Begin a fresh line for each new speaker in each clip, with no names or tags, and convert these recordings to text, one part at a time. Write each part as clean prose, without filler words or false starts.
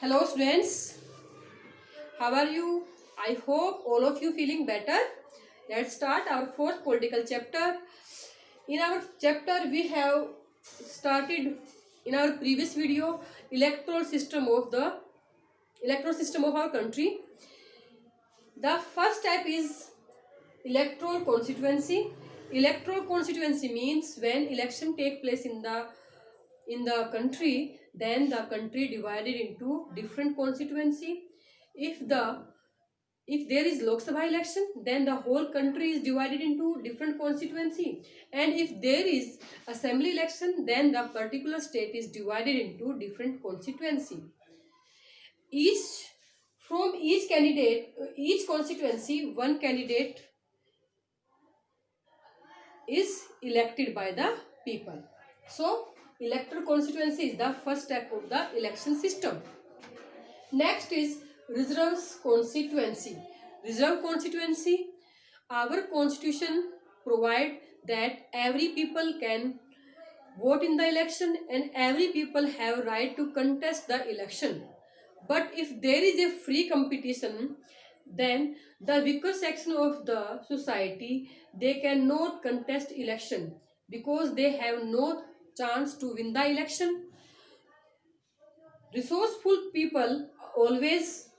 Hello students, how are you? I hope all of you feeling better. Let's start our fourth political chapter. In our chapter we have started in our previous video electoral system of our country. The first step is electoral constituency. Electoral constituency means when election take place in the country, then the country divided into different constituency. If there is Lok Sabha election, then the whole country is divided into different constituency, and if there is assembly election, then the particular state is divided into different constituency. Each constituency, one candidate is elected by the people. So electoral constituency is the first step of the election system. Next is reserves constituency. Reserve constituency, our constitution provide that every people can vote in the election and every people have right to contest the election. But if there is a free competition, then the weaker section of the society, they cannot contest election because they have no chance to win the election. Resourceful people always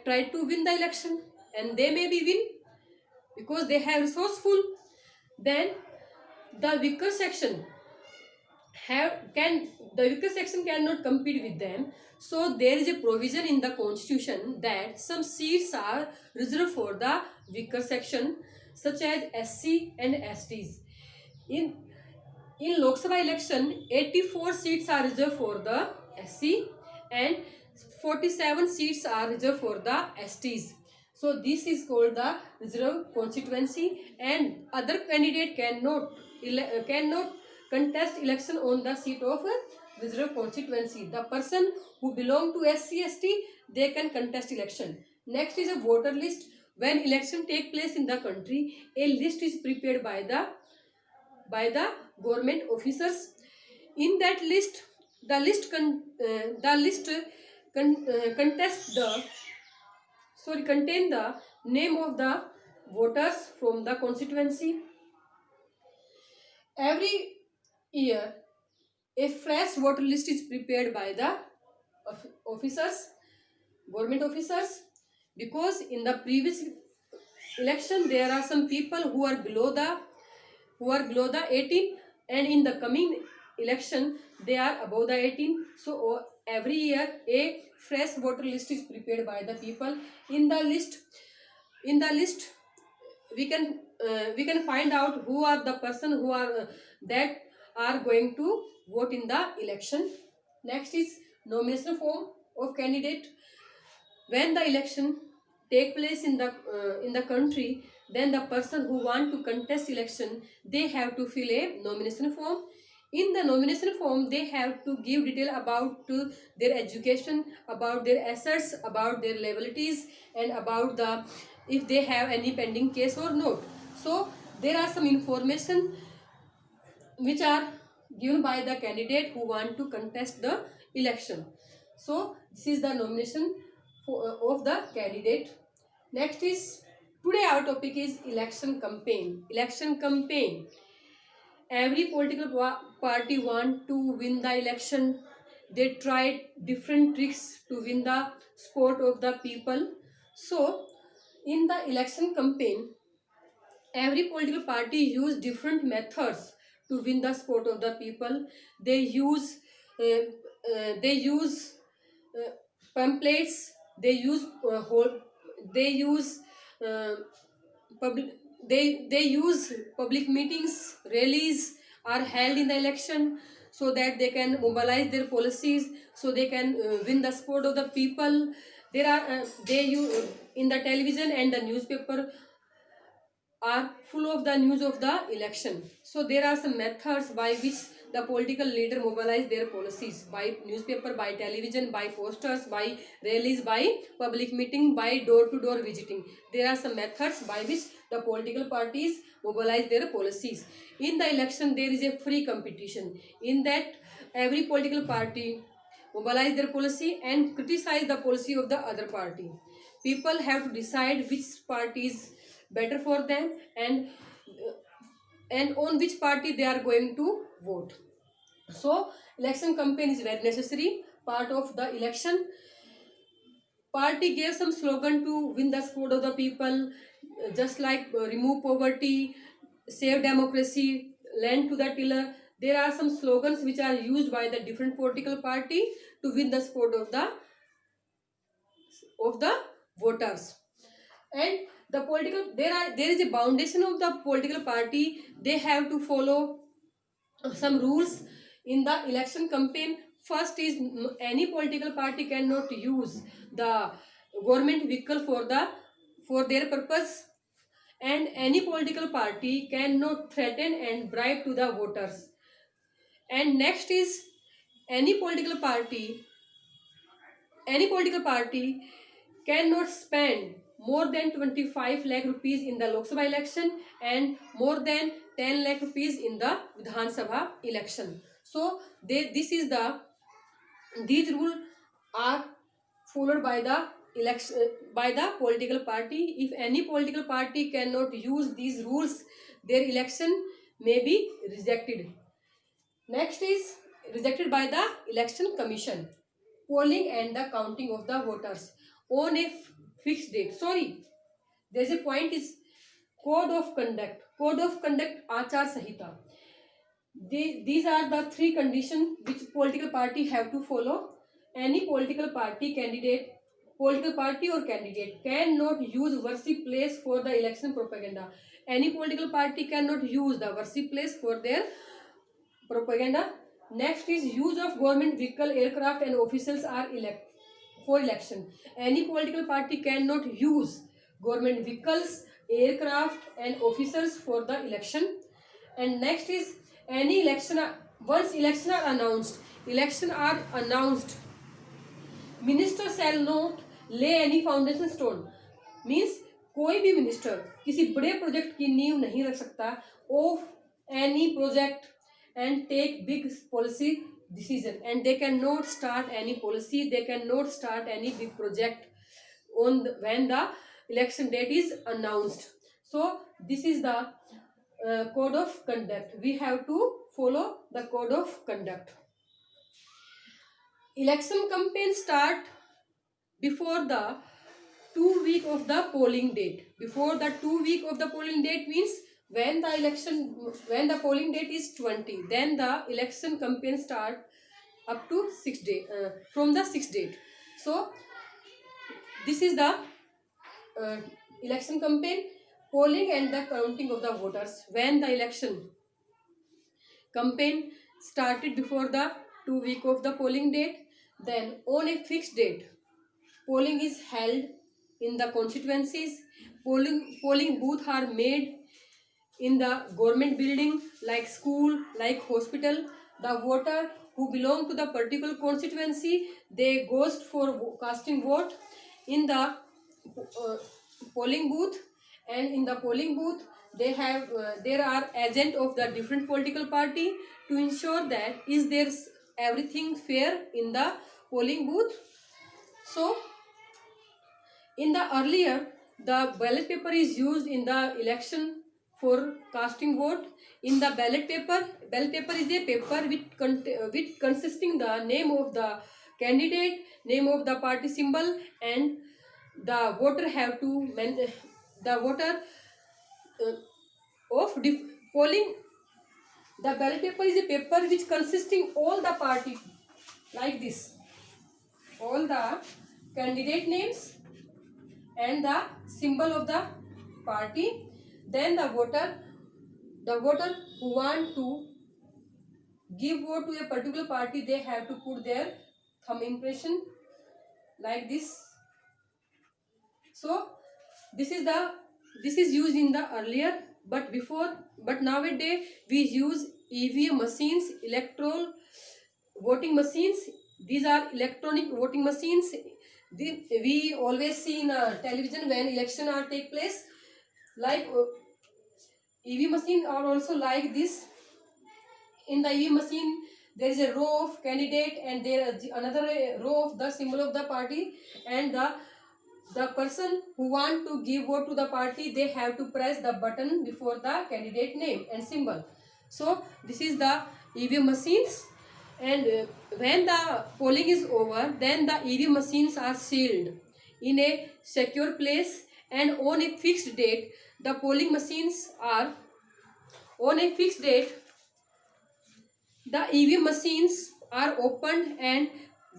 try to win the election, and they may be win because they have resourceful. Then the weaker section cannot compete with them. So there is a provision in the constitution that some seats are reserved for the weaker section, such as SC and STs. In Lok Sabha election, 84 seats are reserved for the SC and 47 seats are reserved for the STs. So this is called the reserve constituency, and other candidate cannot contest election on the seat of reserve constituency. The person who belong to SC/ST, they can contest election. Next is a voter list. When election take place in the country, a list is prepared by the government officers. In that list, contain the name of the voters from the constituency. Every year, a fresh voter list is prepared by the government officers, because in the previous election there are some people who are below the 18, and in the coming election they are above the 18. So every year a fresh voter list is prepared by the people. In the list we can find out who are the person who are that are going to vote in the election. Next is nomination form of candidate. When the election take place in the country, then the person who want to contest election, they have to fill a nomination form. In the nomination form, they have to give detail about their education, about their assets, about their liabilities, and about if they have any pending case or not. So there are some information which are given by the candidate who want to contest the election. So this is the nomination of the candidate. Next is, today our topic is election campaign. Election campaign. Every political party want to win the election. They try different tricks to win the support of the people. So in the election campaign, every political party use different methods to win the support of the people. They use pamphlets. They use public meetings, rallies are held in the election, so that they can mobilize their policies, so they can win the support of the people. They use in the television and the newspaper are full of the news of the election. So there are some methods by which the political leader mobilize their policies: by newspaper, by television, by posters, by rallies, by public meeting, by door-to-door visiting. There are some methods by which the political parties mobilize their policies. In the election, there is a free competition. In that, every political party mobilize their policy, and criticize the policy of the other party. People have to decide which party is better for them, and on which party they are going to vote. So election campaign is very necessary part of the election. Party gave some slogan to win the support of the people, just like remove poverty, save democracy, land to the tiller. There are some slogans which are used by the different political party to win the support of the voters. And the political, there is a foundation of the political party. They have to follow some rules in the election campaign. First is, any political party cannot use the government vehicle for their purpose, and any political party cannot threaten and bribe to the voters. And next is, any political party cannot spend more than 25 lakh rupees in the Lok Sabha election and more than 10 lakh rupees in the Vidhan Sabha election. So these rules are followed by the political party. If any political party cannot use these rules, their election may be rejected. Next is rejected by the election commission. Polling and the counting of the voters on a fixed date. Sorry, there's a point is code of conduct. Code of conduct, Achar Sanhita. These are the three conditions which political party have to follow. Any political party or candidate cannot use worship place for the election propaganda. Any political party cannot use the worship place for their propaganda. Next is use of government vehicle, aircraft and officials are for election. Any political party cannot use government vehicles, aircraft and officers for the election. And next is, any election, once election are announced, minister shall not lay any foundation stone. Means कोई भी minister किसी बड़े project की नींव नहीं रख सकता of any project and take big policy decision, and they cannot start any policy, they cannot start any big project when the election date is announced. So this is the code of conduct. We have to follow the code of conduct. Election campaign start before the 2 week of the polling date. Before the 2 week of the polling date means when the polling date is 20, then the election campaign start up to 6 day from the 6th date. So this is the election campaign, polling and the counting of the voters. When the election campaign started before the 2 week of the polling date, then on a fixed date polling is held in the constituencies. Polling booths are made in the government building like school, like hospital. The voter who belong to the particular constituency, they goes for casting vote in the polling booth, and in the polling booth they have there are agent of the different political party to ensure that is there everything fair in the polling booth. So in the earlier, the ballot paper is used in the election for casting vote. In the ballot paper is a paper which consisting the name of the candidate, name of the party symbol, and the voter have to polling. The ballot paper is a paper which consisting all the party like this, all the candidate names and the symbol of the party. Then the voter who want to give vote to a particular party, they have to put their thumb impression like this. So this is used in the earlier, but nowadays we use EVM machines, electoral voting machines. These are electronic voting machines. We always see in television when election are take place, like EV machine are also like this. In the EV machine there is a row of candidate, and there is another row of the symbol of the party, and the person who want to give vote to the party, they have to press the button before the candidate name and symbol. So this is the EVM machines, and when the polling is over, then the EVM machines are sealed in a secure place, and on a fixed date the polling machines are on a fixed date the EVM machines are opened, and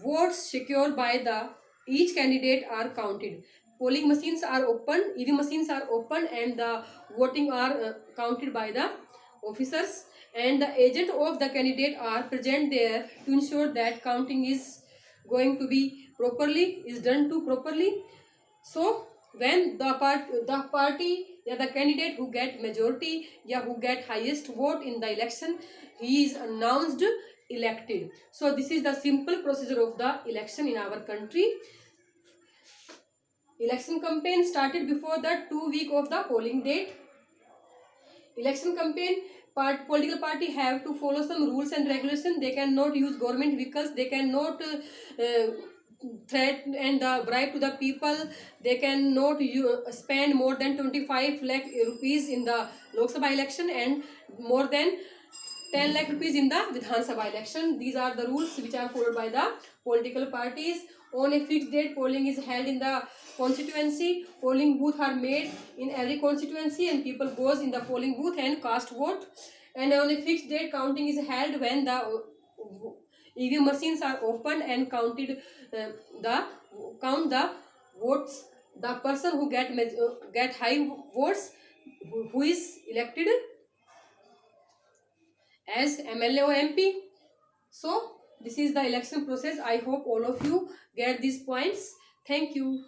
votes secured by the each candidate are counted. Polling machines are open, EVM machines are open, and the voting are counted by the officers, and the agent of the candidate are present there to ensure that counting is going to be properly, is done to properly. So when the party, yeah, the candidate who get majority, yeah, who get highest vote in the election, he is announced elected. So this is the simple procedure of the election in our country. Election campaign started before the 2 week of the polling date. Election campaign, political party have to follow some rules and regulation. They cannot use government vehicles, they cannot threat and bribe to the people, they cannot spend more than 25 lakh rupees in the Lok Sabha election and more than 10 lakh rupees in the Vidhan Sabha election. These are the rules which are followed by the political parties. On a fixed date, polling is held in the constituency. Polling booths are made in every constituency, and people goes in the polling booth and cast vote. And on a fixed date, counting is held when the EVM machines are opened and counted. Count the votes. The person who get high votes, who is elected as MLA or MP. So this is the election process. I hope all of you get these points. Thank you.